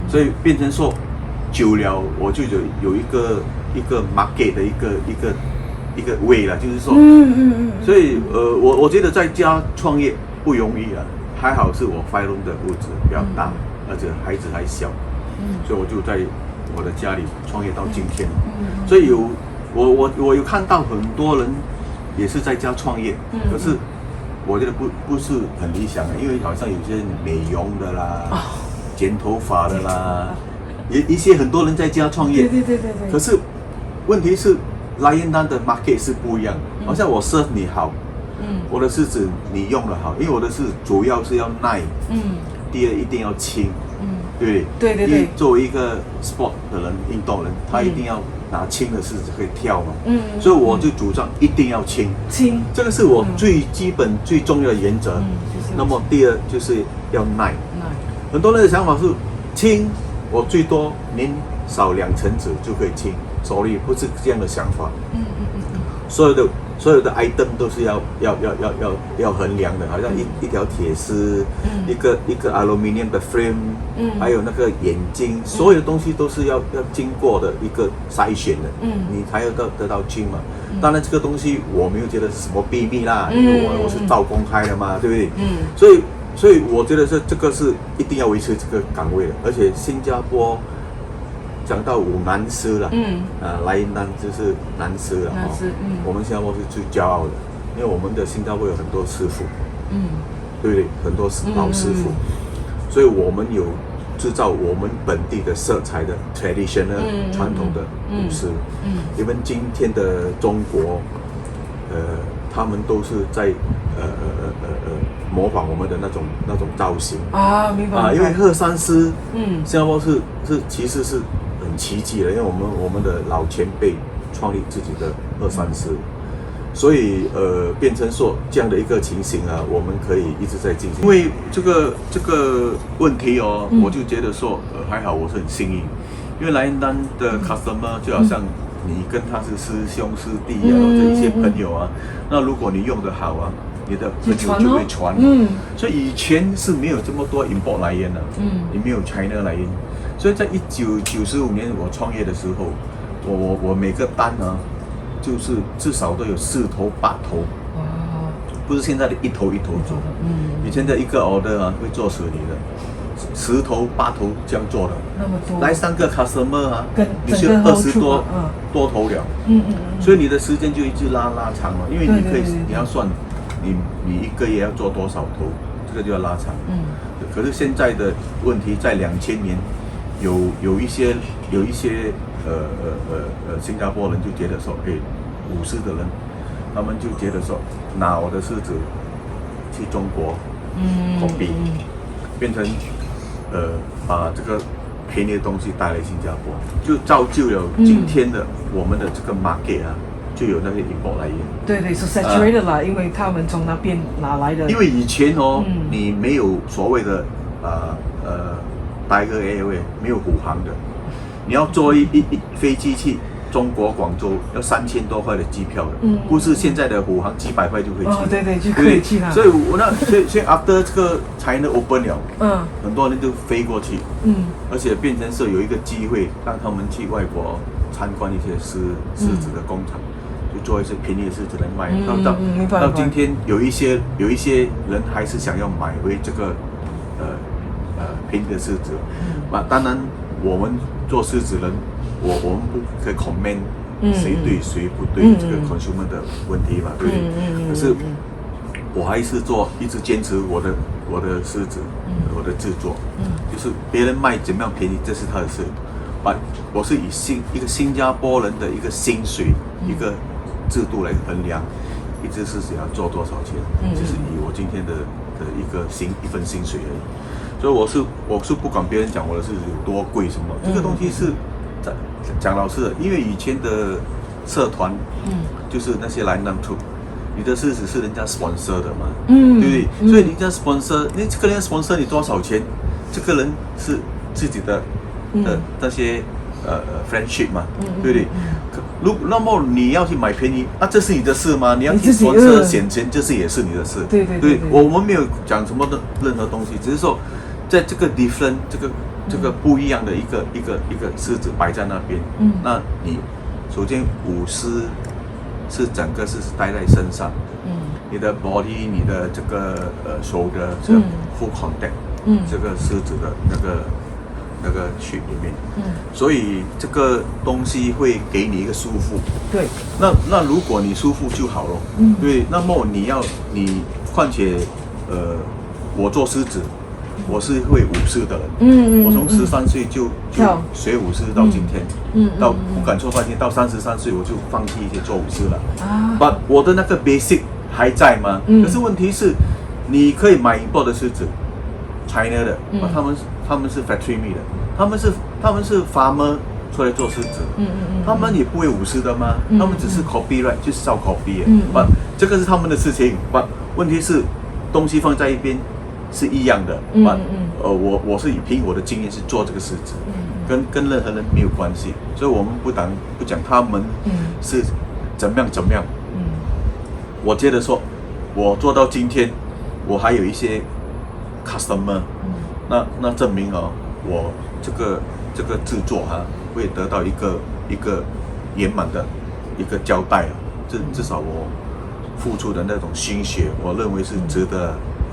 所以变成说久了，我就有一个market 的一个way 了，就是说，所以我觉得在家创业不容易啊，还好是我5 room 的屋子比较大，而且孩子还小，所以我就在我的家里创业到今天，所以我有看到很多人也是在家创业，可是我觉得不是很理想的，因为好像有些美容的啦，剪头发的啦，一些很多人在家创业，对。可是问题是Lion Dan 的 market 是不一样，好像我 serve 你好，我的柿子你用的好，因为我的是主要是要耐，第二一定要轻，对，作为一个 sport 的人，运动人，他一定要拿轻的柿子可以跳嘛，所以我就主张一定要轻，这个是我最基本最重要的原则。那么第二就是要耐，很多人的想法是轻，我最多您少2层纸就可以轻，所以不是这样的想法。所有的 item 都是要衡量的，好像一条铁丝，一个 aluminium 的 frame，还有那个眼睛，所有的东西都是要经过的一个筛选的，你才要得到轻嘛。当然这个东西我没有觉得是什么秘密啦，我是照公开的嘛，对不对？所以我觉得这个是一定要维持这个岗位的，而且新加坡。讲到五男师了，Lion Dan就是男师了我们新加坡是最骄傲的，因为我们的新加坡有很多师傅，对不对？很多老师傅，所以我们有制造我们本地的色彩的 traditional 传统的舞狮，因为今天的中国，他们都是在模仿我们的那种造型明白因为鹤山狮，新加坡是其实是很奇迹的，因为我们的老前辈创立自己的鹤山狮，所以变成说这样的一个情形啊，我们可以一直在进行。因为这个问题我就觉得说还好我是很幸运，因为Lion Dan的 customer 就好像你跟他是师兄师弟或者一些朋友啊，那如果你用得好啊，你的朋友就会传，所以以前是没有这么多 import Lion的，也没有 China Lion，所以在1995年我创业的时候，我每个单呢，就是至少都有4头8头，不是现在的1头1头做，以前的一个 order 会做死你的，10头8头这样做的，那么多，来3个 customer 你是20多头了，所以你的时间就一直拉长了，因为你要算你1个月要做多少头，这个就要拉长，可是现在的问题在2000年。有一些新加坡人就觉得说，舞狮的人，他们就觉得说，拿我的狮子去中国copy，变成把这个便宜的东西带来新加坡，就造就了今天的我们的这个 market 就有那些 import 来源。对，是 saturated 啦，因为他们从那边拿来的。因为以前你没有所谓的Tiger Airway 没有虎航的，你要坐一飞机去中国广州要3000多块的机票的，不是现在的虎航几百块就可以去。对，就可以去了。所以所以 after 这个 China open 了，很多人就飞过去，而且变成是有一个机会让他们去外国参观一些狮子的工厂，就做一些便宜的狮子来卖。到今天有一些人还是想要买回这个便宜的狮子，当然我们做狮子人，我们不可以 comment 谁对谁不对这个 consumer 的问题嘛，对不对？可是我还是一直坚持我的狮子，我的制作，就是别人卖怎么样便宜，这是他的事。我是以一个新加坡人的一个薪水一个制度来衡量，一只狮子要做多少钱，就是以我今天的一份薪水而已。所以我是不管别人讲我的狮子有多贵什么，这个东西是讲老实的，因为以前的社团，就是那些Lion Dan Troop，你的狮子是人家 sponsor 的嘛，对不对？所以人家 sponsor， 这个人 sponsor 你多少钱，这个人是自己的那些friendship 嘛，对不对？那么你要去买便宜这是你的事吗？你要去 sponsor 显钱，这是也是你的事。对，我们没有讲什么的任何东西，只是说在这个 different 这个这个不一样的一个狮子摆在那边，那你首先舞狮是整个是戴在身上，你的 body 你的这个手的是 full contact，这个狮子的那个曲里面，所以这个东西会给你一个舒服。对，那如果你舒服就好了。对，那么你况且我做狮子，我是会舞狮的人。我从13岁就学舞狮到今天，到不敢说放弃，到33岁我就放弃一些做舞狮了。把我的那个 basic 还在吗？可是问题是，你可以买import的狮子 ，China 的，他们是 factory made 的，他们是 farmer 出来做狮子，他们也不会舞狮的吗？他们只是 copyright 就是照 copy，这个是他们的事情。问题是东西放在一边是一样的，我是凭我的经验是做这个狮子，跟任何人没有关系，所以我们不讲他们是怎么样。我觉得说，我做到今天，我还有一些 customer，那证明我这个制作会得到一个圆满的一个交代至少我付出的那种心血，我认为是值得